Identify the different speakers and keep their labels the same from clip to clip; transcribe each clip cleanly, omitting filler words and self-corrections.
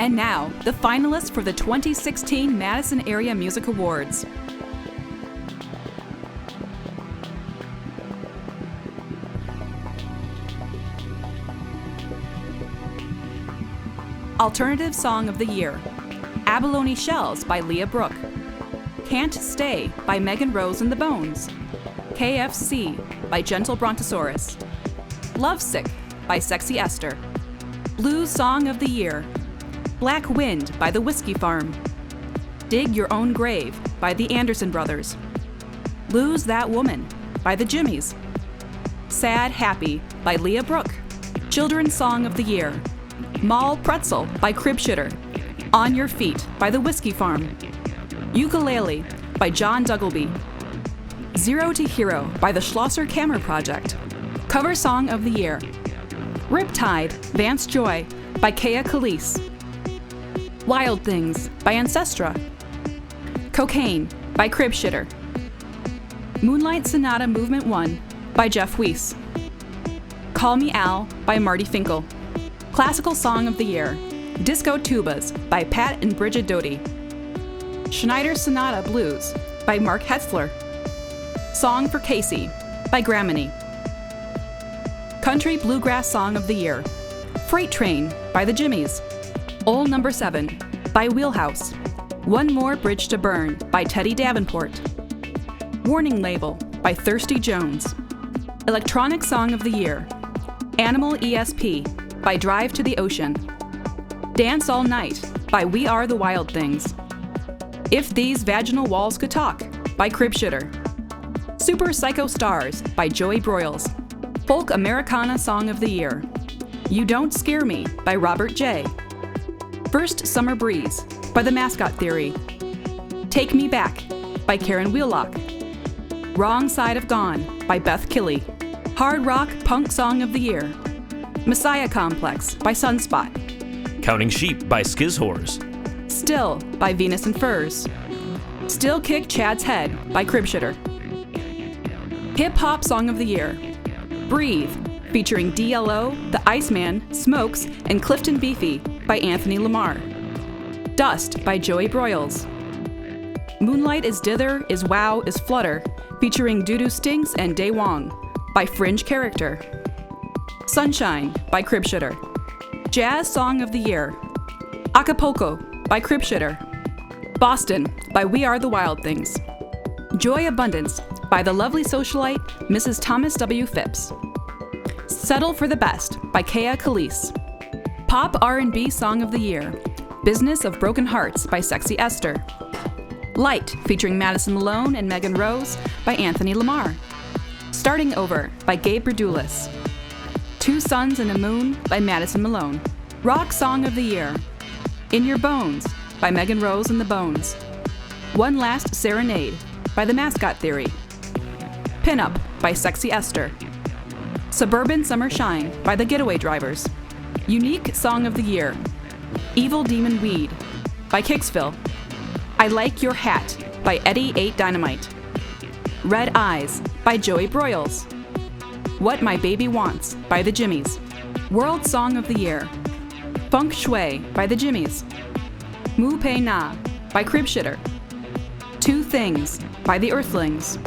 Speaker 1: And now, the finalists for the 2016 Madison Area Music Awards. Alternative Song of the Year: Abalone Shells by Leah Brooke, Can't Stay by Megan Rose and the Bones, KFC by Gentle Brontosaurus, Lovesick by Sexy Esther, Blues Song of the Year: Black Wind by the Whiskey Farm, Dig Your Own Grave by the Anderson Brothers, Lose That Woman by the Jimmies, Sad Happy by Leah Brooke, Children's Song of the Year: Mall Pretzel by Cribshitter, On Your Feet by the Whiskey Farm, Ukulele by John Duggleby, Zero to Hero by the Schlosser Kammer Project, Cover Song of the Year: Riptide, Vance Joy by Kea Khalees, Wild Things by Ancestra, Cocaine by Cribshitter, Moonlight Sonata Movement 1 by Jeff Weiss, Call Me Al by Marty Finkel, Classical Song of the Year: Disco Tubas by Pat and Bridget Doty, Schneider Sonata Blues by Mark Hetzler, Song for Casey by Grammy, Country Bluegrass Song of the Year: Freight Train by the Jimmies, Ole Number 7 by Wheelhouse, One More Bridge to Burn by Teddy Davenport, Warning Label by Thirsty Jones, Electronic Song of the Year: Animal ESP by Drive to the Ocean, Dance All Night by We Are the Wild Things, If These Vaginal Walls Could Talk by Cribshitter, Super Psycho Stars by Joey Broyles, Folk Americana Song of the Year: You Don't Scare Me by Robert J., First Summer Breeze by The Mascot Theory, Take Me Back by Karen Wheelock, Wrong Side of Gone by Beth Killey, Hard Rock Punk Song of the Year: Messiah Complex by Sunspot,
Speaker 2: Counting Sheep by Skizhors,
Speaker 1: Still by Venus and Furs, Still Kick Chad's Head by Cribshitter, Hip Hop Song of the Year: Breathe, featuring DLO, The Iceman, Smokes, and Clifton Beefy by Anthony Lamar, Dust by Joey Broyles, Moonlight is Dither, is Wow, is Flutter, featuring Doodoo Stinks and Day Wong by Fringe Character, Sunshine by Cribshitter, Jazz Song of the Year: Acapulco by Cribshitter, Boston by We Are the Wild Things, Joy Abundance by the lovely socialite Mrs. Thomas W. Phipps, Settle for the Best by Kea Khalees, Pop R&B Song of the Year: Business of Broken Hearts by Sexy Esther, Light featuring Madison Malone and Megan Rose by Anthony Lamar, Starting Over by Gabe Berdulis, Two Suns and a Moon by Madison Malone, Rock Song of the Year: In Your Bones by Megan Rose and the Bones, One Last Serenade by The Mascot Theory, Pinup by Sexy Esther, Suburban Summer Shine by The Getaway Drivers, Unique Song of the Year: Evil Demon Weed by Kicksville, I Like Your Hat by Eddie 8 Dynamite, Red Eyes by Joey Broyles, What My Baby Wants by the Jimmies, World Song of the Year: Feng Shui by the Jimmies, Mu Pei Na by Cribshitter, Two Things by the Earthlings,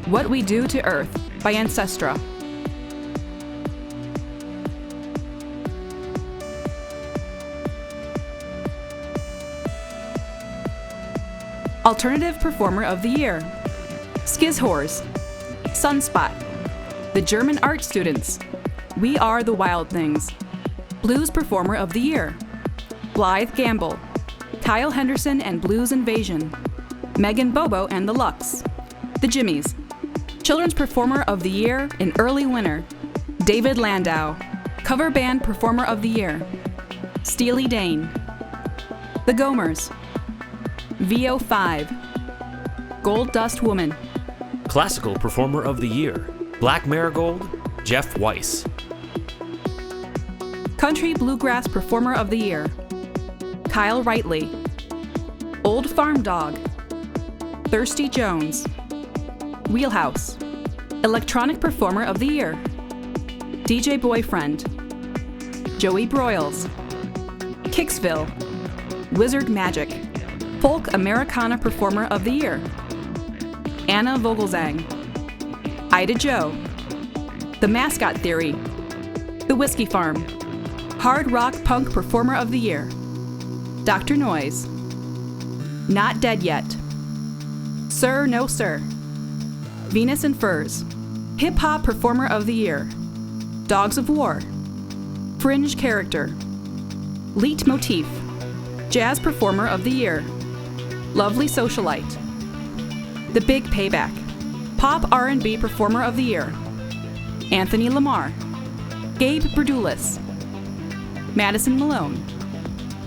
Speaker 1: What We Do to Earth by Ancestra. Alternative Performer of the Year: Skizhors, Sunspot, The German Art Students, We Are the Wild Things, Blues Performer of the Year: Blythe Gamble, Kyle Henderson and Blues Invasion, Megan Bobo and the Lux, The Jimmies, Children's Performer of the Year in Early Winter: David Landau, Cover Band Performer of the Year: Steely Dane, The Gomers, VO5, Gold Dust Woman,
Speaker 2: Classical Performer of the Year: Black Marigold, Jeff Weiss,
Speaker 1: Country Bluegrass Performer of the Year: Kyle Rightly, Old Farm Dog, Thirsty Jones, Wheelhouse, Electronic Performer of the Year: DJ Boyfriend, Joey Broyles, Kicksville, Wizard Magic, Folk Americana Performer of the Year, Anna Vogelzang, Ida Joe, The Mascot Theory, The Whiskey Farm, Hard Rock Punk Performer of the Year, Dr. Noise, Not Dead Yet, Sir No Sir, Venus and Furs, Hip Hop Performer of the Year, Dogs of War, Fringe Character, Leet Motif, Jazz Performer of the Year, Lovely Socialite, The Big Payback, Pop R&B Performer of the Year, Anthony Lamar, Gabe Berdulis, Madison Malone,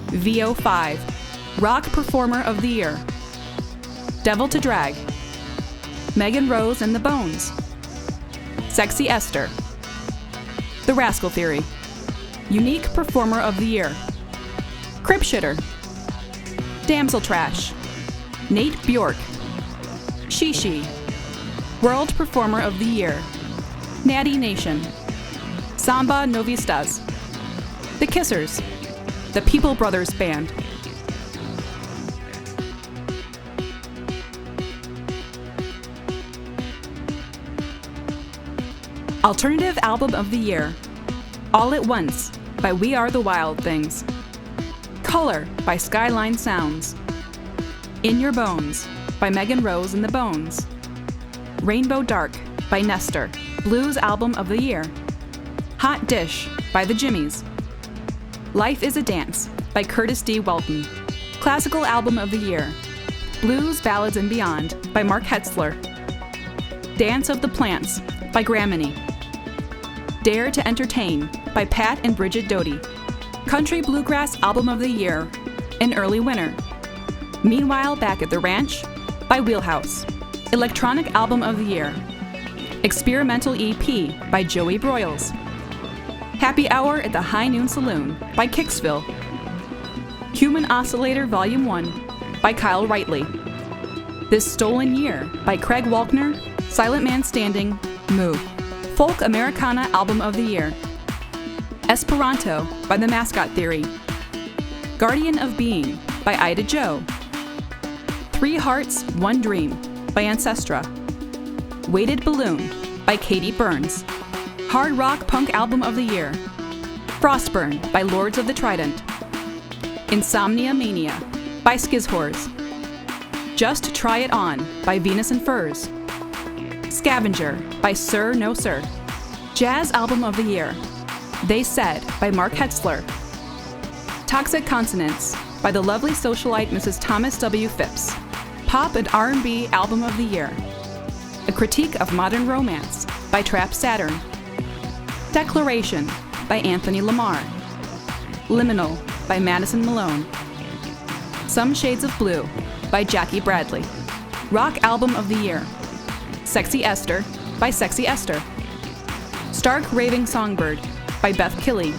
Speaker 1: VO5, Rock Performer of the Year, Devil to Drag, Megan Rose and the Bones, Sexy Esther, The Rascal Theory, Unique Performer of the Year, Crib Shitter, Damsel Trash, Nate Bjork, Shishi, World Performer of the Year, Natty Nation, Samba Novistas, The Kissers, The People Brothers Band. Alternative Album of the Year, All at Once by We Are the Wild Things, Color by Skyline Sounds, In Your Bones by Megan Rose and the Bones, Rainbow Dark by Nestor, Blues Album of the Year, Hot Dish by the Jimmies, Life is a Dance by Curtis D. Welton, Classical Album of the Year, Blues, Ballads, and Beyond by Mark Hetzler, Dance of the Plants by Grammy, Dare to Entertain by Pat and Bridget Doty, Country Bluegrass Album of the Year, An Early Winner, Meanwhile Back at the Ranch by Wheelhouse, Electronic Album of the Year, Experimental EP by Joey Broyles, Happy Hour at the High Noon Saloon by Kicksville, Human Oscillator Volume 1 by Kyle Rightly, This Stolen Year by Craig Walkner, Silent Man Standing, Moo, Folk Americana Album of the Year, Esperanto by The Mascot Theory, Guardian of Being by Ida Joe, Three Hearts, One Dream by Ancestra, Weighted Balloon by Katie Burns, Hard Rock Punk Album of the Year, Frostburn by Lords of the Trident, Insomnia Mania by Skizhors, Just Try It On by Venus and Furs, Scavenger by Sir No Sir, Jazz Album of the Year, They Said by Mark Hetzler, Toxic Consonants by the lovely socialite Mrs. Thomas W. Phipps, Pop and R&B Album of the Year, A Critique of Modern Romance by Trap Saturn, Declaration by Anthony Lamar, Liminal by Madison Malone, Some Shades of Blue by Jackie Bradley, Rock Album of the Year, Sexy Esther by Sexy Esther, Stark Raving Songbird by Beth Killy,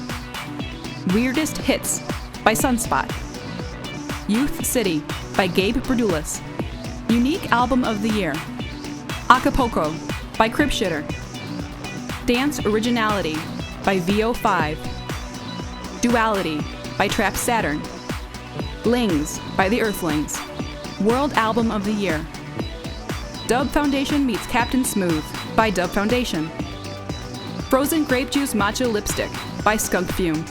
Speaker 1: Weirdest Hits by Sunspot, Youth City by Gabe Berdulis, Unique Album of the Year, Acapulco by Crib Shitter, Dance Originality by VO5, Duality by Trap Saturn, Lings by The Earthlings, World Album of the Year, Dub Foundation meets Captain Smooth by Dub Foundation, Frozen Grape Juice Matcha Lipstick by Skunk Fume.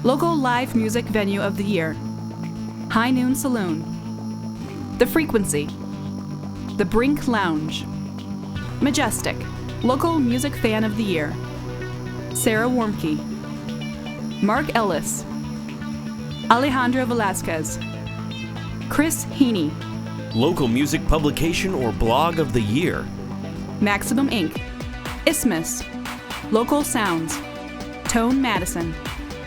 Speaker 1: Local Live Music Venue of the Year, High Noon Saloon, The Frequency, The Brink Lounge, Majestic, Local Music Fan of the Year, Sarah Warmke, Mark Ellis, Alejandra Velasquez, Chris Heaney,
Speaker 2: Local Music Publication or Blog of the Year,
Speaker 1: Maximum Inc., Isthmus, Local Sounds, Tone Madison,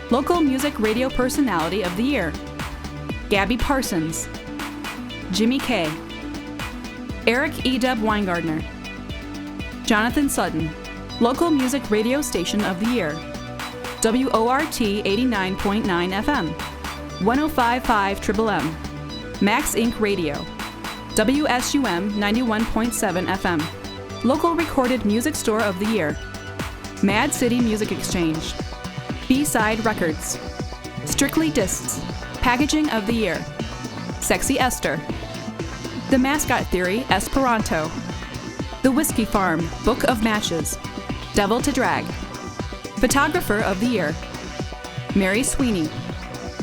Speaker 1: Local Music Radio Personality of the Year, Gabby Parsons, Jimmy K, Eric E. Dub Weingardner, Jonathan Sutton, Local Music Radio Station of the Year, WORT 89.9 FM, 105.5 Triple M, Max Inc. Radio, WSUM 91.7 FM, Local Recorded Music Store of the Year, Mad City Music Exchange, B-Side Records, Strictly Discs, Packaging of the Year, Sexy Esther, The Mascot Theory Esperanto, The Whiskey Farm Book of Matches, Devil to Drag, Photographer of the Year, Mary Sweeney,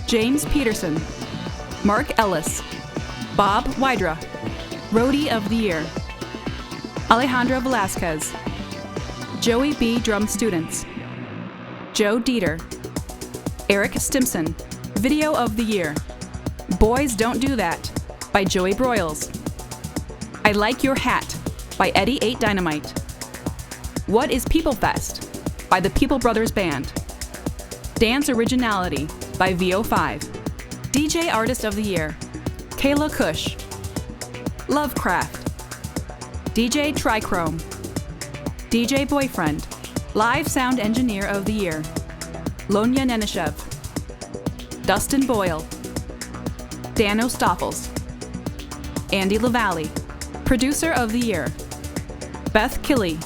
Speaker 1: James Peterson, Mark Ellis, Bob Wydra, Roadie of the Year, Alejandra Velasquez, Joey B. Drum Students, Joe Dieter, Eric Stimson, Video of the Year, Boys Don't Do That by Joey Broyles, I Like Your Hat by Eddie 8 Dynamite, What is People Fest by the People Brothers Band, Dance Originality by VO5, DJ Artist of the Year, Kayla Cush, Lovecraft, DJ Trichrome, DJ Boyfriend, Live Sound Engineer of the Year, Lonya Neneshev, Dustin Boyle, Dan O'Stoffels, Andy LaValle, Producer of the Year, Beth Killey,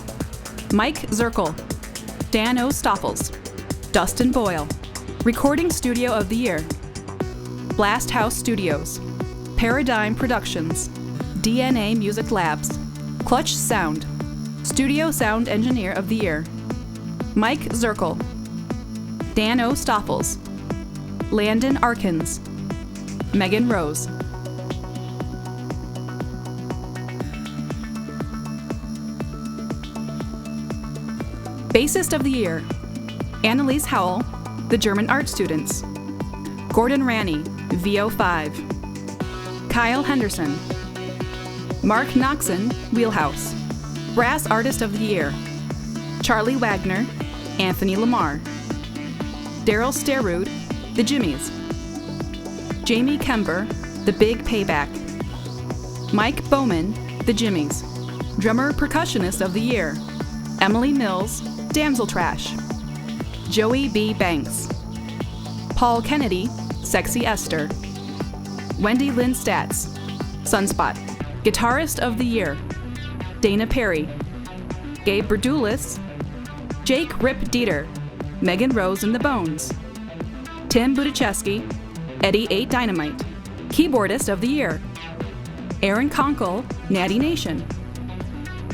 Speaker 1: Mike Zirkle, Dan O'Stoffels, Dustin Boyle, Recording Studio of the Year, Blast House Studios, Paradigm Productions, DNA Music Labs, Clutch Sound, Studio Sound Engineer of the Year, Mike Zirkle, Dan O'Stoffels, Landon Arkins, Megan Rose. Bassist of the Year, Annalise Howell, The German Art Students, Gordon Ranney, VO5, Kyle Henderson, Mark Noxon, Wheelhouse, Brass Artist of the Year, Charlie Wagner, Anthony Lamar, Daryl Sterud, The Jimmies, Jamie Kember, The Big Payback, Mike Bowman, The Jimmies, Drummer Percussionist of the Year, Emily Mills, Damsel Trash, Joey B. Banks, Paul Kennedy, Sexy Esther, Wendy Lynn Statz, Sunspot, Guitarist of the Year, Dana Perry, Gabe Berdulis, Jake Rip Dieter, Megan Rose and the Bones, Tim Budichewski, Eddie 8 Dynamite, Keyboardist of the Year, Aaron Conkle, Natty Nation,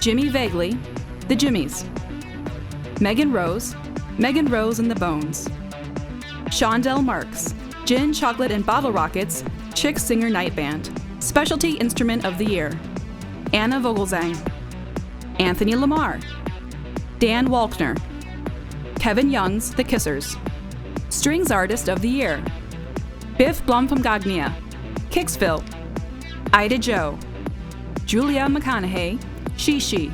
Speaker 1: Jimmy Vagley, The Jimmies, Megan Rose and the Bones, Shondell Marks, Gin, Chocolate, and Bottle Rockets, Chick Singer Night Band, Specialty Instrument of the Year, Anna Vogelsang, Anthony Lamar, Dan Walkner, Kevin Youngs, The Kissers, Strings Artist of the Year, Biff Blomfamgagnia, Kicksville, Ida Joe, Julia McConaughey, She,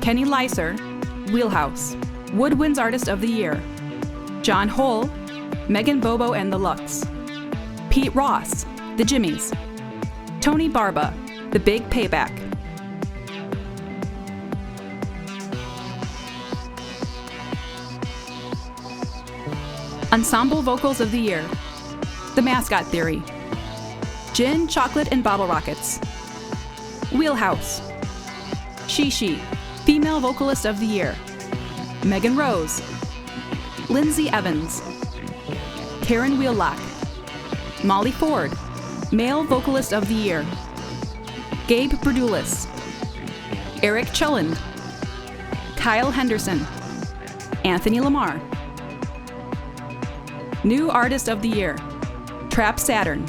Speaker 1: Kenny Lyser, Wheelhouse, Woodwinds Artist of the Year, John Hole, Megan Bobo and the Lux, Pete Ross, The Jimmies, Tony Barba, The Big Payback. Ensemble Vocals of the Year, The Mascot Theory, Gin, Chocolate, and Bottle Rockets, Wheelhouse, She, Female Vocalist of the Year, Megan Rose, Lindsay Evans, Karen Wheelock, Molly Ford, Male Vocalist of the Year, Gabe Berdulis, Eric Chulland, Kyle Henderson, Anthony Lamar. New Artist of the Year, Trap Saturn,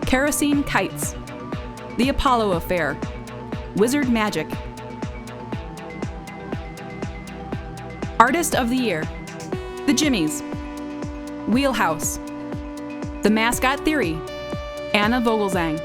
Speaker 1: Kerosene Kites, The Apollo Affair, Wizard Magic. Artist of the Year, The Jimmies, Wheelhouse, The Mascot Theory, Anna Vogelsang.